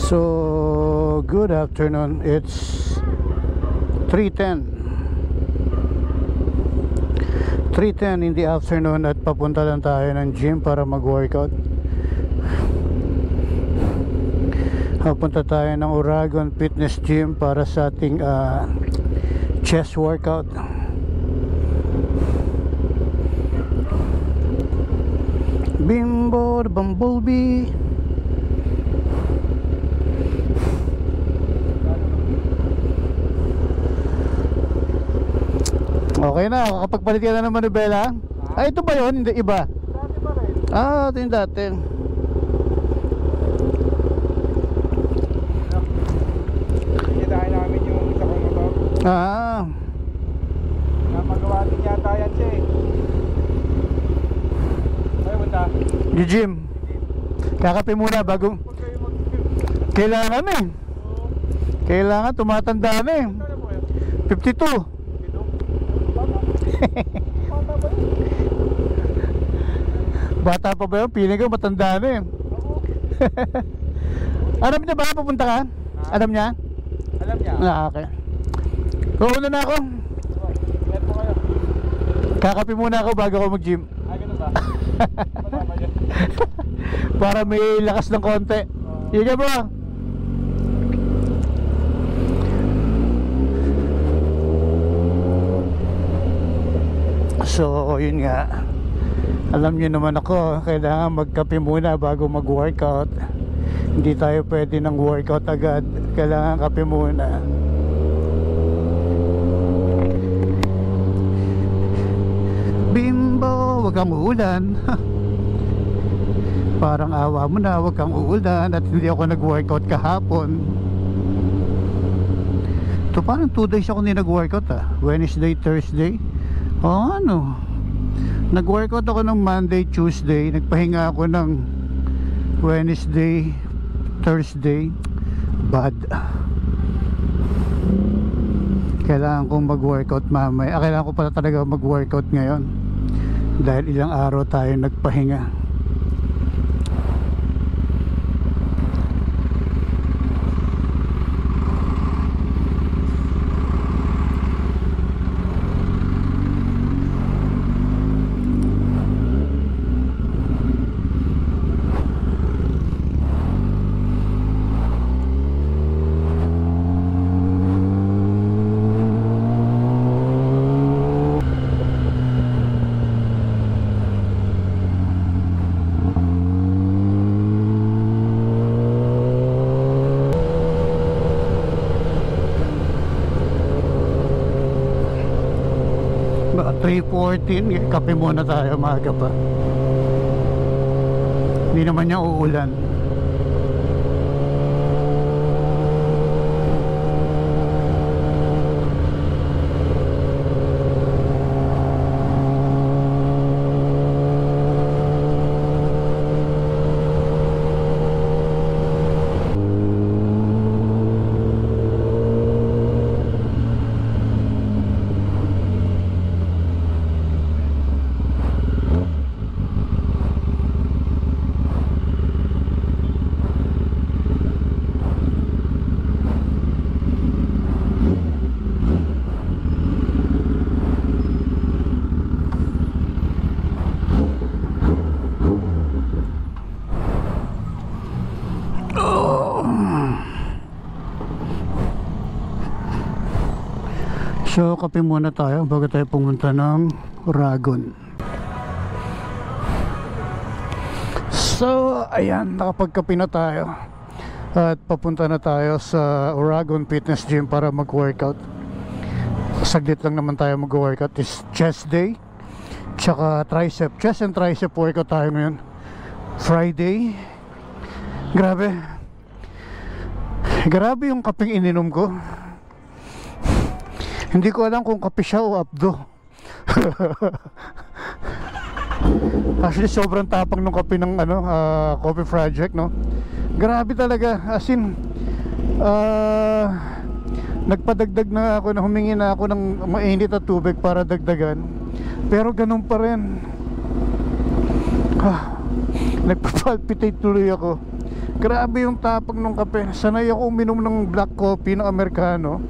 So, good afternoon. It's 3:10 in the afternoon at papunta lang tayo ng gym para mag-workout. Papunta tayo ng Uragon Fitness Gym para sa ating chest workout. Bimbo the Bumblebee. Okay na, kakapagpalit ka na ng manubela. Ay, ito ba yun? Hindi, iba. Dati pa rin. Ito yung dati. Kinain namin yung isa kong motor. Napagawa din yata yan siya eh. Ay, punta. Yung gym. Kakape muna bago. Kailangan eh. Kailangan, tumatanda na eh. 52. Bata pa ba yun? Piling ko matanda na eh. Alam niya ba pupunta ka? Alam niya? Alam niya. Okay. Kuuna na ako. Let mo kayo. Kakape muna ako bago ako mag-gym. Ay, ganun ba? Para may lakas ng konti. Higa mo. So, yun nga. Alam niyo naman ako, kailangan magkape muna bago mag-workout. Hindi tayo pwede ng workout agad. Kailangan kape muna. Bimbo, wag kang uulan. Parang awa mo na, wag kang uulan. At hindi ako nag-workout kahapon. Ito parang 2 days ako hindi nag-workout Wednesday, Thursday. Nag-workout ako ng Monday, Tuesday. Nagpahinga ako ng Wednesday, Thursday. Bad. Kailangan kong mag-workout mamaya. Kailangan ko pala talaga mag-workout ngayon dahil ilang araw tayo nagpahinga. Baka 3:14, kape muna tayo, maaga pa. Hindi naman niya uulan. So, kape muna tayo bago tayo pumunta ng Uragon. So, ayan, nakapagkape na tayo. At papunta na tayo sa Uragon Fitness Gym para mag-workout. Saglit lang naman tayo mag-workout. It's chest day, tsaka tricep. Chest and tricep workout tayo ngayon. Friday. Grabe. Grabe yung kapeng ininom ko. Hindi ko alam kung kape siya o abdo. Actually, sobrang tapang ng kape ng Coffee Project, no? Grabe talaga. As in, nagpadagdag na ako, humingi na ako ng mainit na tubig para dagdagan. Pero ganun pa rin. Nagpapalpitate tuloy ako. Grabe yung tapang ng kape. Sanay ako uminom ng black coffee ng Amerikano.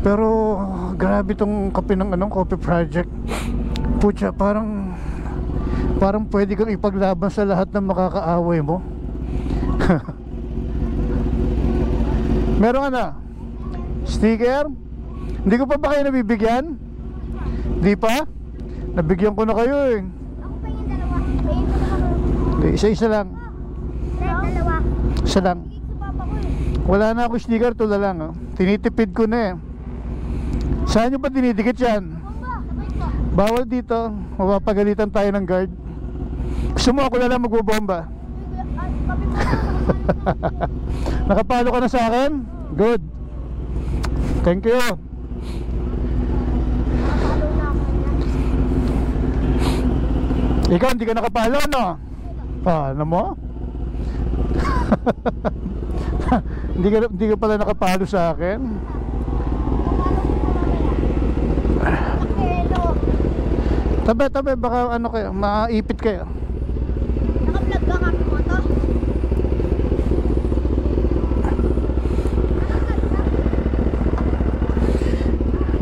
Pero grabe tong kape ng Coffee Project. Pucha, parang pwede kang ipaglaban sa lahat ng makakaaway mo. Meron ka na sticker? Hindi ko pa ba kayo nabibigyan? Di pa? Nabigyan ko na kayo eh. Ako pa yung dalawa. Ayun ko naman. Hindi, isa-isa lang. Dalawa. Isa lang. Sa papa ko eh. Wala na ako sticker, tula lang oh. Tinitipid ko na eh. Saan nyo pa dinidikit yan? Bomba, sabay ko. Bawal dito. Mapapagalitan tayo ng guard. Gusto mo ako na lang magbobomba? Kape mo na. Nakapalo ka na sa akin? Good. Thank you. Nakapalo na ako niya. Ikaw hindi ka nakapalo, no? Ano mo? Hindi ka pala nakapalo sa akin. Hello. Tabi, baka ano kayo, maipit kayo. Naka-vlog ka kape mo to?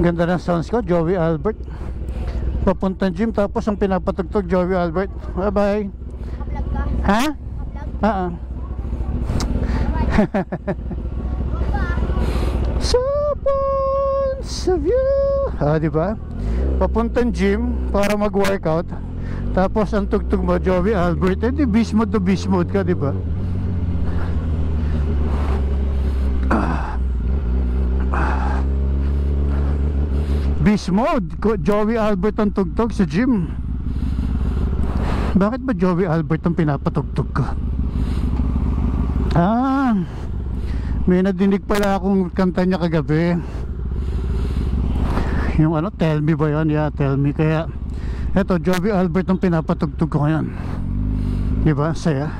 Ganda ng sounds ko, Joey Albert. Papuntang gym, tapos ang pinapatugtog Joey Albert. Bye bye. Naka-vlog ka? Ha? Naka-vlog? Bomba. Sa points of view. Diba? Papuntang gym para mag-workout. Tapos ang tugtog mo Joey Albert. Di beast mode to beast mode ka, diba? Beast mode, Joey Albert ang tugtog sa gym. Bakit ba Joey Albert ang pinapatugtog ko? May nadinig pala akong kanta niya kagabi. Yung Tell Me ba yun? Yeah, Tell Me. Kaya eto, Joey Albert ang pinapatugtog ko ngayon. Diba? Saya.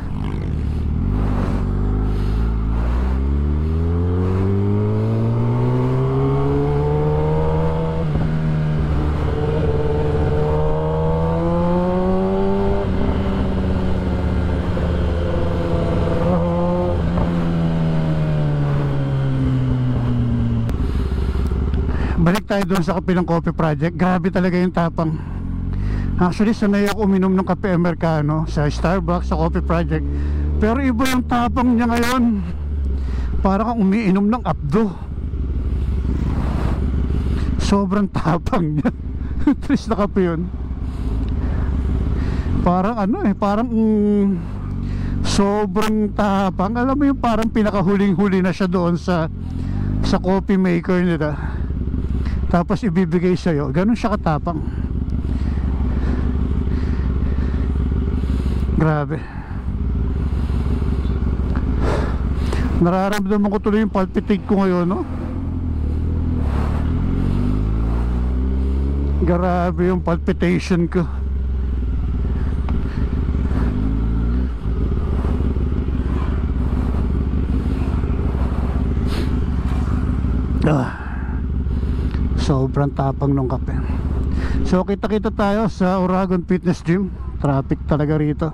Balik tayo doon sa kape ng Coffee Project. Grabe talaga yung tapang. Actually, sanay ako uminom ng kape Amerikano sa Starbucks, sa Coffee Project. Pero iba yung tapang niya ngayon. Parang kang umiinom ng abdo. Sobrang tapang niya. Tris na kape yun. Parang parang sobrang tapang. Alam mo yung parang pinakahuling-huli na siya doon sa coffee maker nila. Tapos ibibigay sa'yo. Ganun siya katapang. Grabe. Nararamdaman ko tuloy yung palpitate ko ngayon, no? Grabe yung palpitation ko. Sobrang tapang ng kape. So kita-kita tayo sa Uragon Fitness Gym. Traffic talaga rito.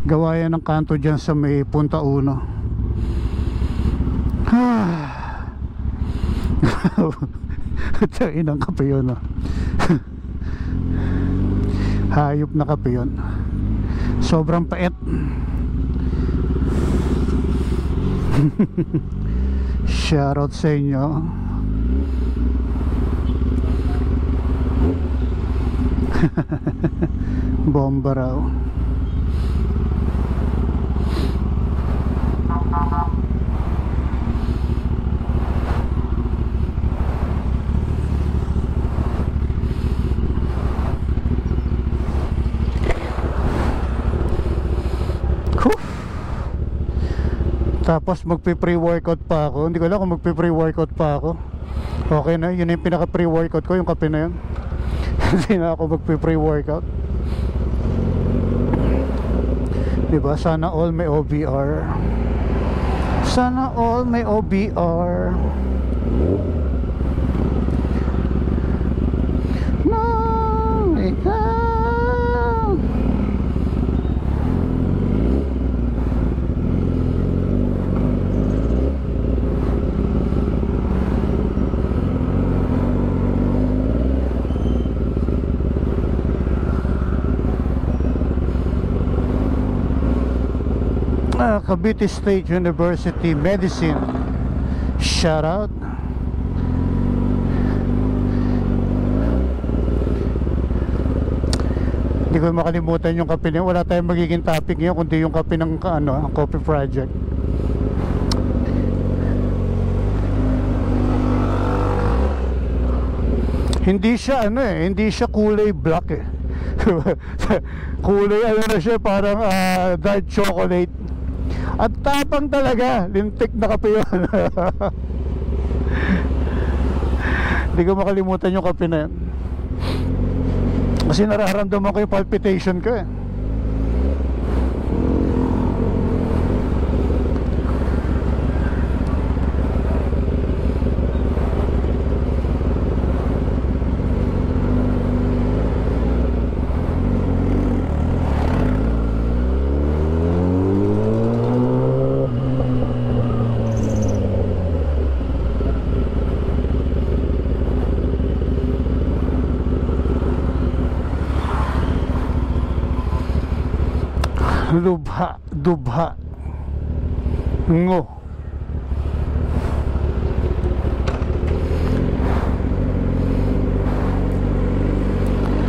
Gawa yan ng kanto dyan sa may Punta Uno. Tain ang kape yun, no? Hayop na kape yun. Sobrang pait. Shoutout sa inyo. Bomba raw. Tapos magpe-pre-workout pa ako. Hindi ko alam kung magpe-pre-workout pa ako. Okay na, yun yung pinaka-pre-workout ko, yung kape na yun. Hindi na ako magpe-pre-workout. Diba? Sana all may OBR. Sana all may OBR. No, ikaw. Cavite State University Medicine. Shout out. Hindi ko makalimutan yung kape niya. Wala tayong magiging topic ngayon kundi yung kape ng Coffee Project. Hindi siya hindi siya kulay black eh. Kulay na siya, parang dark chocolate. At tapang talaga, lintik na kape yun. Hindi ko makalimutan yung kape na yun. Kasi nararamdaman ko yung palpitation ko eh. Lubha, dubha, ngo.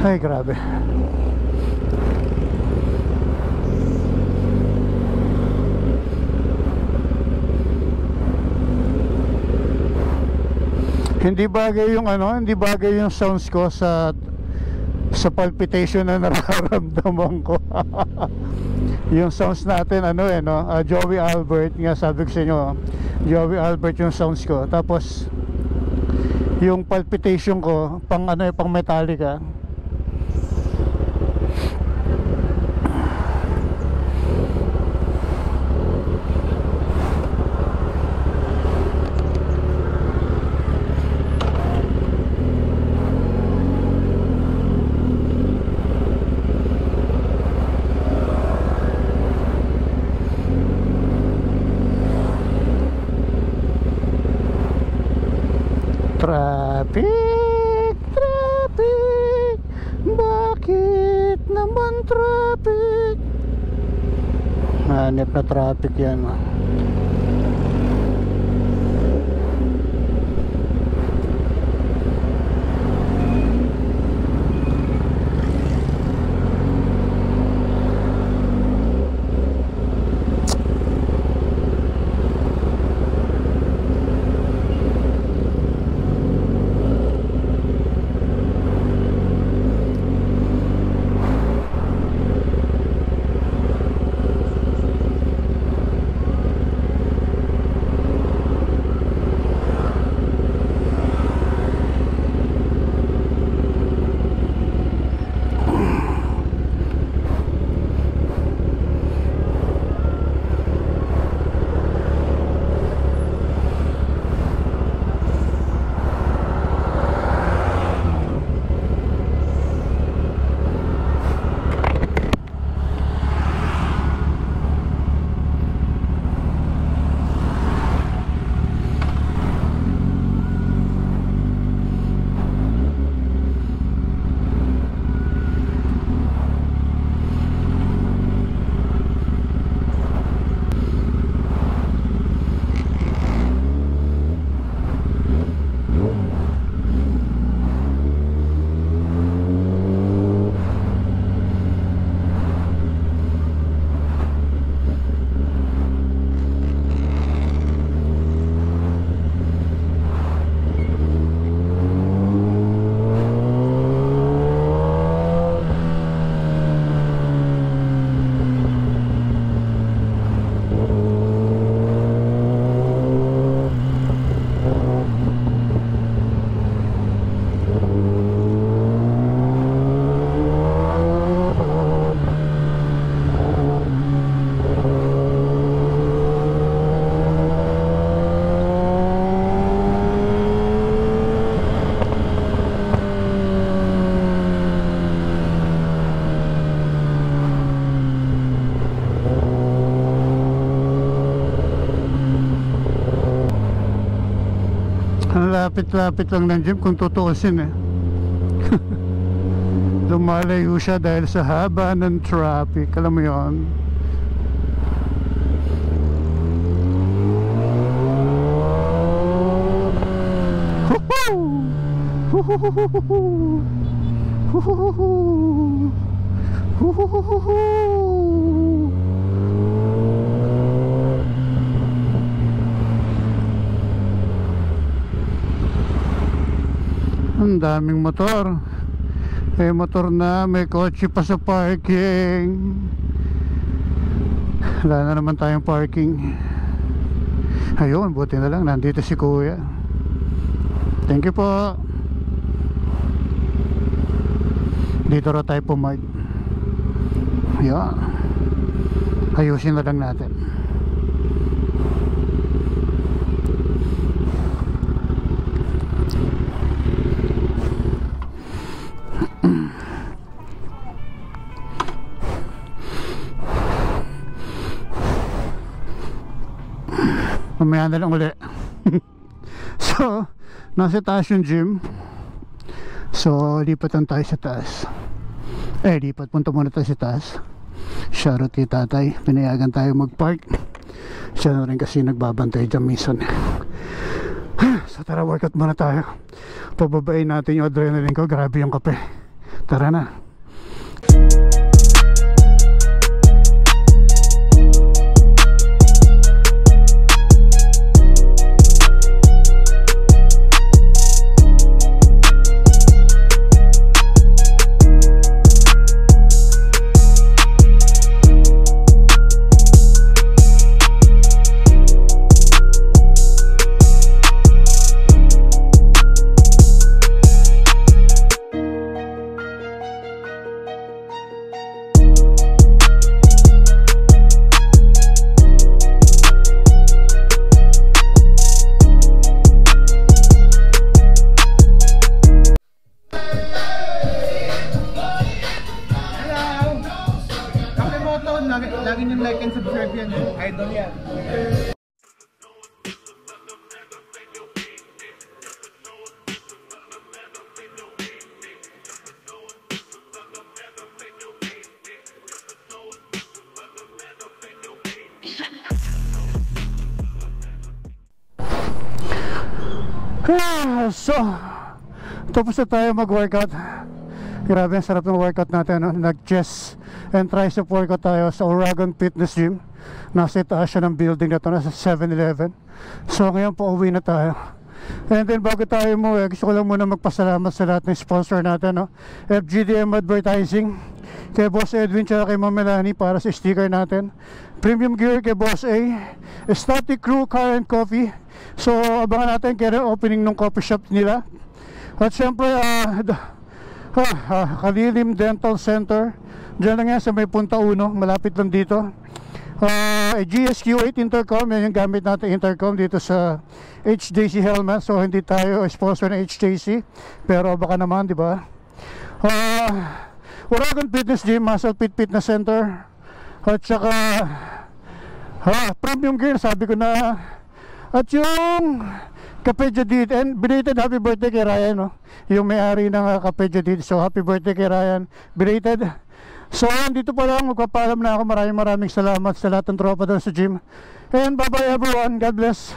Ay, grabe. Hindi bagay yung hindi bagay yung sounds ko sa palpitation na nararamdaman ko. Yung sounds natin Joey Albert nga, sabi ko sa inyo, Joey Albert yung sounds ko. Tapos yung palpitation ko pang pang Metallica. Traffic, traffic, bakit naman traffic? Hanip na traffic yan. Lapit-lapit lang ng gym kung tutuusin eh. Lumalayo siya dahil sa haba ng traffic. Alam mo yun? Ang daming motor. May motor na, may kotse pa sa parking. Wala na naman tayong parking. Ayun, buti na lang nandito si kuya. Thank you po. Dito raw tayo pumark. Ayan. Ayusin na lang natin. Mamaya na lang uli. So, nasa taas yung gym. So, lipatan tayo sa taas. Lipat. Punta muna tayo sa taas. Shoutout kay tatay. Pinayagan tayo mag-park. Siya na rin kasi nagbabantay dyan minsan. So, tara, workout muna tayo. Pababain natin yung adrenaline ko. Grabe yung kape. Tara na. Lagi nyo like and subscribe yan. Idol yan. So, tapos na tayo mag-workout. Grabe, ang sarap ng workout natin, no? Nag-chest and tricep workout tayo sa Uragon Fitness Gym. Nasa itaas siya ng building na to, nasa 7-Eleven. So ngayon po uwi na tayo. And then bago tayo umuwi, gusto ko lang muna magpasalamat sa lahat ng sponsor natin, no? FGDM Advertising, kay Boss Edwin tsaka kay Ma'am Melanie para sa sticker natin. Premium Gear kay Boss A, Static Crew Car and Coffee. So abangan natin kaya opening ng coffee shop nila. At syempre Kalilim Dental Center, diyan lang yan sa may Punta Uno, malapit lang dito. GSQ8 intercom, yan yung gamit natin intercom dito sa HJC Helmet. So hindi tayo sponsor ng HJC, pero baka naman, di ba? Uragon Fitness Gym, Muscle Fit Fitness Center, at saka Premium Gear, sabi ko na. At yung Cafe Jadid, and belated happy birthday kay Ryan, no? Yung may-ari ng Cafe Jadid. So happy birthday kay Ryan, belated. So dito pa lang, magpapaalam na ako. Maraming salamat sa lahat ng tropa doon sa gym. And bye bye everyone, God bless.